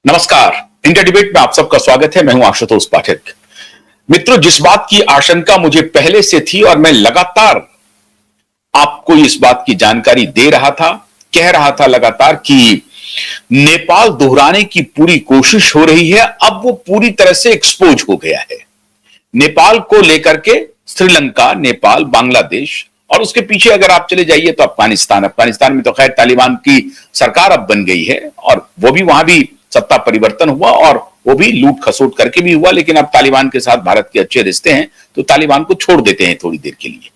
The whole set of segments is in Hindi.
नमस्कार। इंडिया डिबेट में आप सबका स्वागत है। मैं हूं आशुतोष पाठक। मित्रों, जिस बात की आशंका मुझे पहले से थी और मैं लगातार आपको इस बात की जानकारी दे रहा था, कह रहा था लगातार कि नेपाल दोहराने की पूरी कोशिश हो रही है। अब वो पूरी तरह से एक्सपोज हो गया है। नेपाल को लेकर के श्रीलंका, नेपाल, बांग्लादेश और उसके पीछे अगर आप चले जाइए तो अफगानिस्तान में तो खैर तालिबान की सरकार अब बन गई है और वो भी वहां भी सत्ता परिवर्तन हुआ और वो भी लूट खसोट करके भी हुआ, लेकिन अब तालिबान के साथ भारत के अच्छे रिश्ते हैं तो तालिबान को छोड़ देते हैं थोड़ी देर के लिए।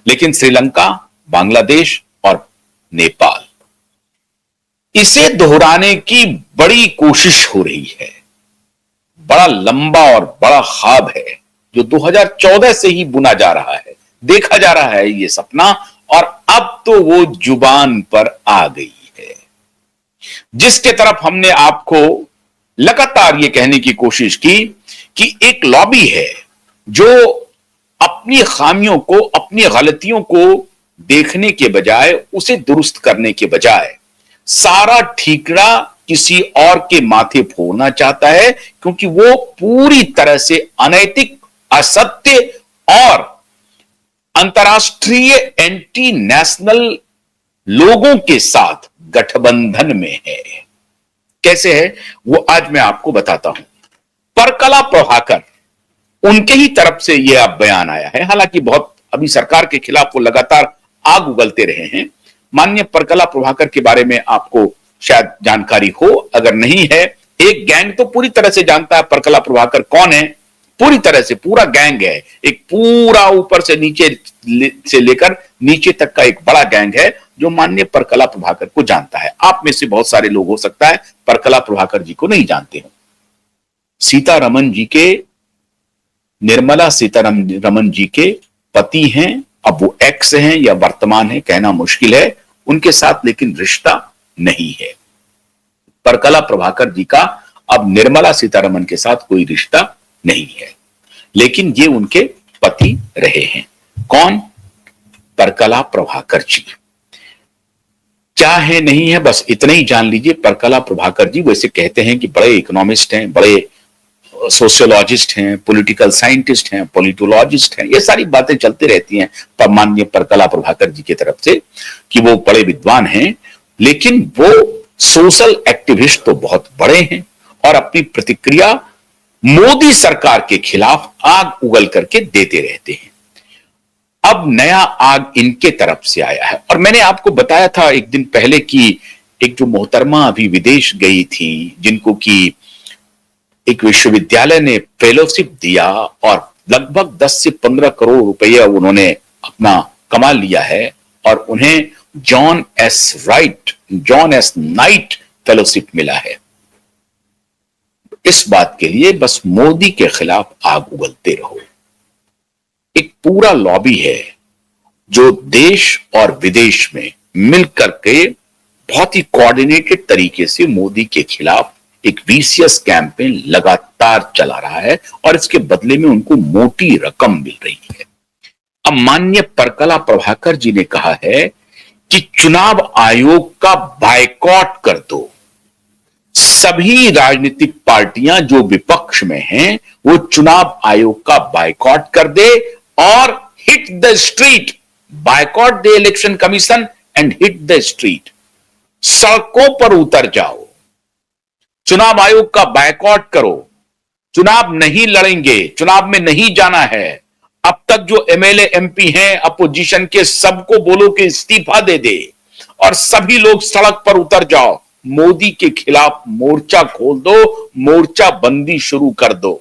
लेकिन श्रीलंका, बांग्लादेश और नेपाल, इसे दोहराने की बड़ी कोशिश हो रही है। बड़ा लंबा और बड़ा ख्वाब है जो 2014 से ही बुना जा रहा है, देखा जा रहा है ये सपना, और अब तो वो जुबान पर आ गई है, जिसके तरफ हमने आपको लगातार ये कहने की कोशिश की कि एक लॉबी है जो अपनी खामियों को, अपनी गलतियों को देखने के बजाय, उसे दुरुस्त करने के बजाय सारा ठीकरा किसी और के माथे फोड़ना चाहता है, क्योंकि वो पूरी तरह से अनैतिक, असत्य और अंतर्राष्ट्रीय एंटी नेशनल लोगों के साथ गठबंधन में है। कैसे है वो आज मैं आपको बताता हूं। परकला प्रभाकर, उनके ही तरफ से यह अब बयान आया है। हालांकि बहुत अभी सरकार के खिलाफ वो लगातार आग उगलते रहे हैं। माननीय परकला प्रभाकर के बारे में आपको शायद जानकारी हो, अगर नहीं है, एक गैंग तो पूरी तरह से जानता है परकला प्रभाकर कौन है। पूरी तरह से पूरा गैंग है, एक पूरा ऊपर से नीचे से लेकर नीचे तक का एक बड़ा गैंग है जो माननीय परकला प्रभाकर को जानता है। आप में से बहुत सारे लोग हो सकता है परकला प्रभाकर जी को नहीं जानते हो। सीतारमन जी के, निर्मला सीतारमन जी के पति हैं। अब वो एक्स हैं या वर्तमान है कहना मुश्किल है, उनके साथ लेकिन रिश्ता नहीं है। परकला प्रभाकर जी का अब निर्मला सीतारमन के साथ कोई रिश्ता नहीं है, लेकिन ये उनके पति रहे हैं। कौन? परकला प्रभाकर जी। क्या है नहीं है बस इतना ही जान लीजिए। परकला प्रभाकर जी वैसे कहते हैं कि बड़े इकोनॉमिस्ट हैं, बड़े सोशियोलॉजिस्ट हैं, पॉलिटिकल साइंटिस्ट हैं, पॉलिटोलॉजिस्ट हैं, ये सारी बातें चलती रहती हैं पर माननीय परकला प्रभाकर जी की तरफ से कि वो बड़े विद्वान हैं, लेकिन वो सोशल एक्टिविस्ट तो बहुत बड़े हैं और अपनी प्रतिक्रिया मोदी सरकार के खिलाफ आग उगल करके देते रहते हैं। अब नया आग इनके तरफ से आया है और मैंने आपको बताया था एक दिन पहले कि एक जो मोहतरमा अभी विदेश गई थी, जिनको की एक विश्वविद्यालय ने फेलोशिप दिया और लगभग 10 से 15 करोड़ रुपया उन्होंने अपना कमा लिया है और उन्हें जॉन एस नाइट फेलोशिप मिला है। इस बात के लिए बस मोदी के खिलाफ आग उगलते रहो। एक पूरा लॉबी है जो देश और विदेश में मिलकर के बहुत ही कोऑर्डिनेटेड तरीके से मोदी के खिलाफ एक विशियस कैंपेन लगातार चला रहा है और इसके बदले में उनको मोटी रकम मिल रही है। अब माननीय परकला प्रभाकर जी ने कहा है कि चुनाव आयोग का बायकॉट कर दो। सभी राजनीतिक पार्टियां जो विपक्ष में हैं वो चुनाव आयोग का बायकॉट कर दे और hit the street, boycott the election commission and hit the street. सड़कों पर उतर जाओ, चुनाव आयोग का बायकॉट करो, चुनाव नहीं लड़ेंगे, चुनाव में नहीं जाना है। अब तक जो एमएलए एमपी हैं अपोजिशन के, सबको बोलो कि इस्तीफा दे दे और सभी लोग सड़क पर उतर जाओ। मोदी के खिलाफ मोर्चा खोल दो, मोर्चा बंदी शुरू कर दो।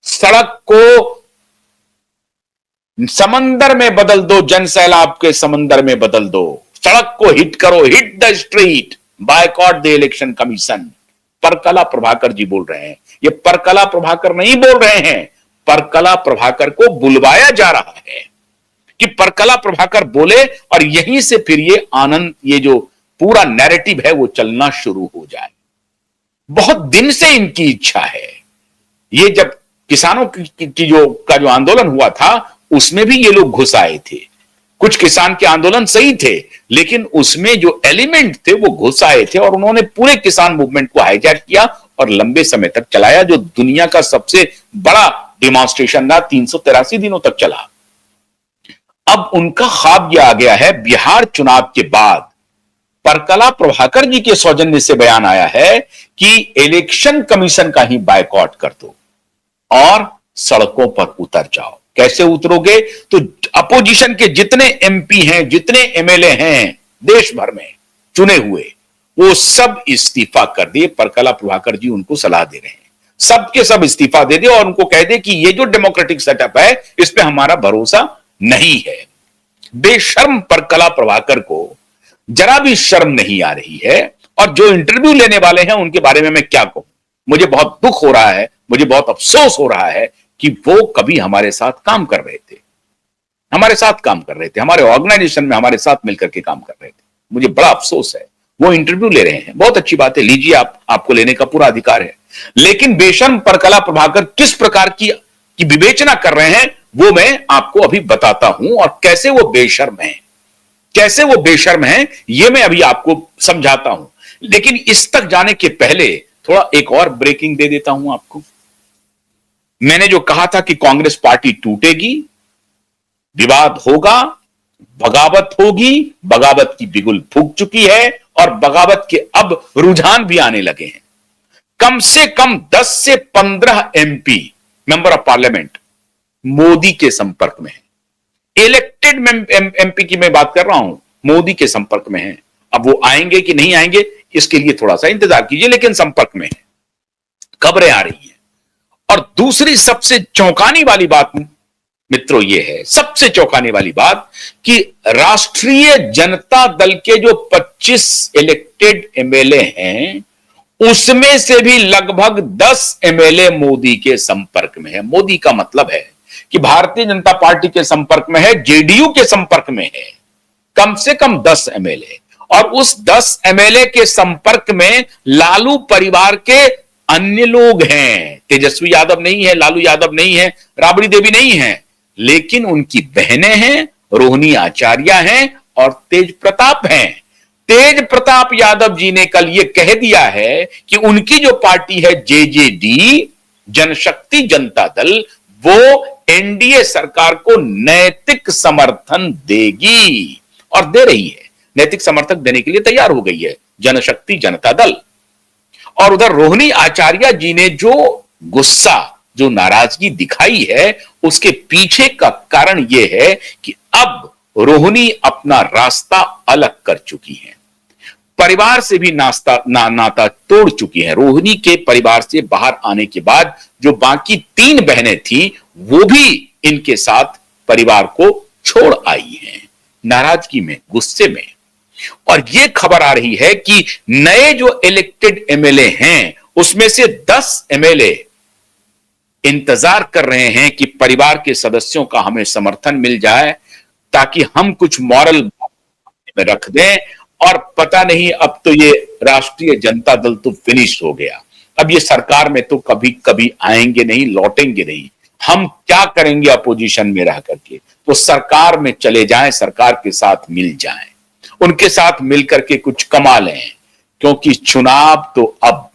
सड़क को समंदर में बदल दो, जन सैलाब के समंदर में बदल दो। सड़क को हिट करो, hit the street, boycott the election commission. Parakala Prabhakar ji बोल रहे हैं। ये परकला प्रभाकर नहीं बोल रहे हैं, परकला प्रभाकर को बुलवाया जा रहा है कि परकला प्रभाकर बोले और यहीं से फिर ये आनंद, ये जो पूरा नैरेटिव है वो चलना शुरू हो जाए। बहुत दिन से इनकी इच्छा है। ये जब किसानों की जो आंदोलन हुआ था उसमें भी ये लोग घुस आए थे। कुछ किसान के आंदोलन सही थे, लेकिन उसमें जो एलिमेंट थे वो घुस आए थे और उन्होंने पूरे किसान मूवमेंट को हाईजैक किया और लंबे समय तक चलाया, जो दुनिया का सबसे बड़ा डिमॉन्स्ट्रेशन रहा, 383 दिनों तक चला। अब उनका ख्वाब यह आ गया है, बिहार चुनाव के बाद परकला प्रभाकर जी के सौजन्य से बयान आया है कि इलेक्शन कमीशन का ही बायकॉट कर दो और सड़कों पर उतर जाओ। कैसे उतरोगे? तो अपोजिशन के जितने एमपी हैं, जितने एमएलए हैं देश भर में चुने हुए, वो सब इस्तीफा कर दिए। परकला प्रभाकर जी उनको सलाह दे रहे हैं, सबके सब इस्तीफा दे दे और उनको कह दे कि ये जो डेमोक्रेटिक सेटअप है इस पे हमारा भरोसा नहीं है। बेशर्म परकला प्रभाकर को जरा भी शर्म नहीं आ रही है। और जो इंटरव्यू लेने वाले हैं उनके बारे में मैं क्या कहूं, मुझे बहुत दुख हो रहा है, मुझे बहुत अफसोस हो रहा है कि वो कभी हमारे साथ काम कर रहे थे, हमारे ऑर्गेनाइजेशन में हमारे साथ मिलकर के काम कर रहे थे। मुझे बड़ा अफसोस है। वो इंटरव्यू ले रहे हैं, बहुत अच्छी बात है, लीजिए, आपको लेने का पूरा अधिकार है। लेकिन बेशर्म परकला प्रभाकर किस प्रकार की विवेचना कर रहे हैं वो मैं आपको अभी बताता हूं, और कैसे वो बेशर्म हैं ये मैं अभी आपको समझाता हूं। लेकिन इस तक जाने के पहले थोड़ा एक और ब्रेकिंग दे देता हूं आपको। मैंने जो कहा था कि कांग्रेस पार्टी टूटेगी, विवाद होगा, बगावत होगी, बगावत की बिगुल फूंक चुकी है और बगावत के अब रुझान भी आने लगे हैं। कम से कम 10 से 15 MP, member of parliament, Modi के संपर्क में है। इलेक्टेड एमपी की मैं बात कर रहा हूं, मोदी के संपर्क में है। अब वो आएंगे कि नहीं आएंगे इसके लिए थोड़ा सा इंतजार कीजिए, लेकिन संपर्क में है, खबरें आ रही हैं। और दूसरी सबसे चौंकाने वाली बात मित्रों ये है, सबसे चौंकाने वाली बात, कि राष्ट्रीय जनता दल के जो 25 इलेक्टेड एमएलए हैं उसमें से भी लगभग 10 एमएलए मोदी के संपर्क में है। मोदी का मतलब है कि भारतीय जनता पार्टी के संपर्क में है, जेडीयू के संपर्क में है, कम से कम 10 एमएलए। और उस 10 एमएलए के संपर्क में लालू परिवार के अन्य लोग हैं। तेजस्वी यादव नहीं है, लालू यादव नहीं है, राबड़ी देवी नहीं है, लेकिन उनकी बहनें हैं, रोहिणी आचार्य हैं और तेज प्रताप हैं। तेज प्रताप यादव जी ने कल ये कह दिया है कि उनकी जो पार्टी है जेजेडी, जनशक्ति जनता दल, वो एनडीए सरकार को नैतिक समर्थन देगी और दे रही है। नैतिक समर्थन देने के लिए तैयार हो गई है जनशक्ति जनता दल। और उधर रोहिणी आचार्य जी ने जो गुस्सा, जो नाराजगी दिखाई है, उसके पीछे का कारण यह है कि अब रोहिणी अपना रास्ता अलग कर चुकी हैं, परिवार से भी नाता तोड़ चुकी हैं। रोहिणी के परिवार से बाहर आने के बाद जो बाकी 3 बहनें थी वो भी इनके साथ परिवार को छोड़ आई हैं, नाराजगी में, गुस्से में। और यह खबर आ रही है कि नए जो इलेक्टेड एमएलए हैं उसमें से 10 एमएलए इंतजार कर रहे हैं कि परिवार के सदस्यों का हमें समर्थन मिल जाए ताकि हम कुछ मॉरल में रख दें। और पता नहीं, अब तो ये राष्ट्रीय जनता दल तो फिनिश हो गया, अब ये सरकार में तो कभी कभी आएंगे नहीं, लौटेंगे नहीं। हम क्या करेंगे अपोजिशन में रह करके? तो सरकार में चले जाएं, सरकार के साथ मिल जाएं, उनके साथ मिलकर के कुछ कमा लें, क्योंकि चुनाव तो अब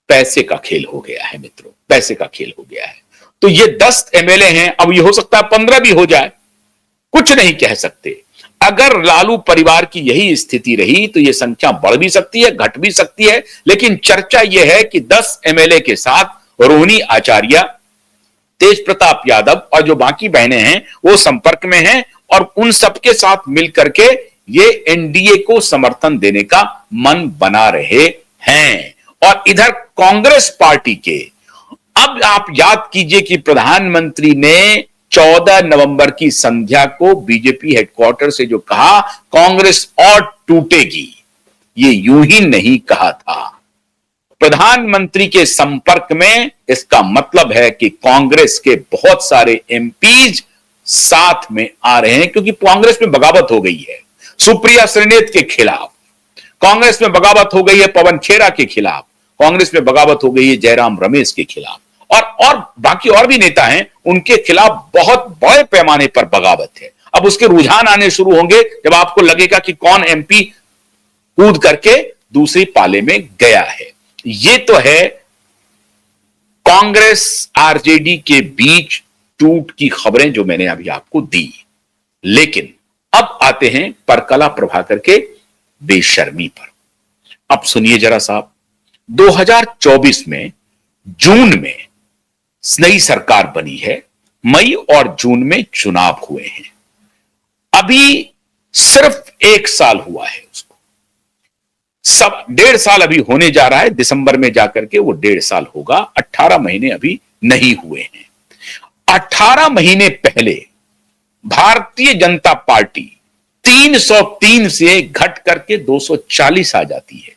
पैसे का खेल हो गया है मित्रों, पैसे का खेल हो गया है। तो ये 10 एमएलए हैं, अब ये हो सकता है 15 भी हो जाए, कुछ नहीं कह सकते। अगर लालू परिवार की यही स्थिति रही तो यह संख्या बढ़ भी सकती है, घट भी सकती है। लेकिन चर्चा यह है कि 10 एमएलए के साथ रोहिणी आचार्य, तेज प्रताप यादव और जो बाकी बहनें हैं वो संपर्क में हैं और उन सबके साथ मिलकर के ये एनडीए को समर्थन देने का मन बना रहे हैं। और इधर कांग्रेस पार्टी के, अब आप याद कीजिए कि प्रधानमंत्री ने 14 नवंबर की संध्या को बीजेपी हेडक्वार्टर से जो कहा कांग्रेस और टूटेगी, ये यूं ही नहीं कहा था। प्रधानमंत्री के संपर्क में, इसका मतलब है कि कांग्रेस के बहुत सारे एमपीज साथ में आ रहे हैं, क्योंकि कांग्रेस में बगावत हो गई है सुप्रिया श्रीनेत के खिलाफ, कांग्रेस में बगावत हो गई है पवन खेरा के खिलाफ, कांग्रेस में बगावत हो गई है जयराम रमेश के खिलाफ, और बाकी और भी नेता हैं, उनके खिलाफ बहुत बड़े पैमाने पर बगावत है। अब उसके रुझान आने शुरू होंगे जब आपको लगेगा कि कौन एमपी कूद करके दूसरी पाले में गया है। ये तो है कांग्रेस आरजेडी के बीच टूट की खबरें जो मैंने अभी आपको दी। लेकिन अब आते हैं परकला प्रभाकर के बेशर्मी पर। अब सुनिए जरा साहब, 2024 में जून में नई सरकार बनी है, मई और जून में चुनाव हुए हैं, अभी सिर्फ 1 साल हुआ है उसको, सब 1.5 साल अभी होने जा रहा है, दिसंबर में जाकर के वो 1.5 साल होगा, 18 महीने अभी नहीं हुए हैं। 18 महीने पहले भारतीय जनता पार्टी 303 से घट करके 240 आ जाती है।